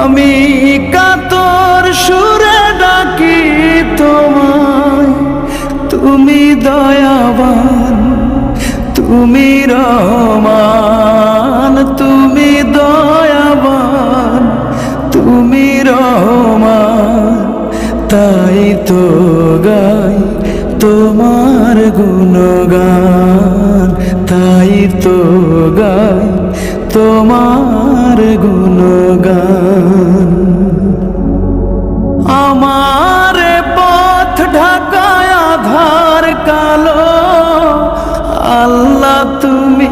আমি কাতর সুরে ডাকি তোমায়, তুমি দয়াবান, তুমি রহমান, তুমি দয়াবান, তুমি রহমান। তাই তো গাই তোমার গুণগান, তাই তো গাই তোমার গুণগান। আমার পথ ঢাকায় আধার কালো, আল্লাহ তুমি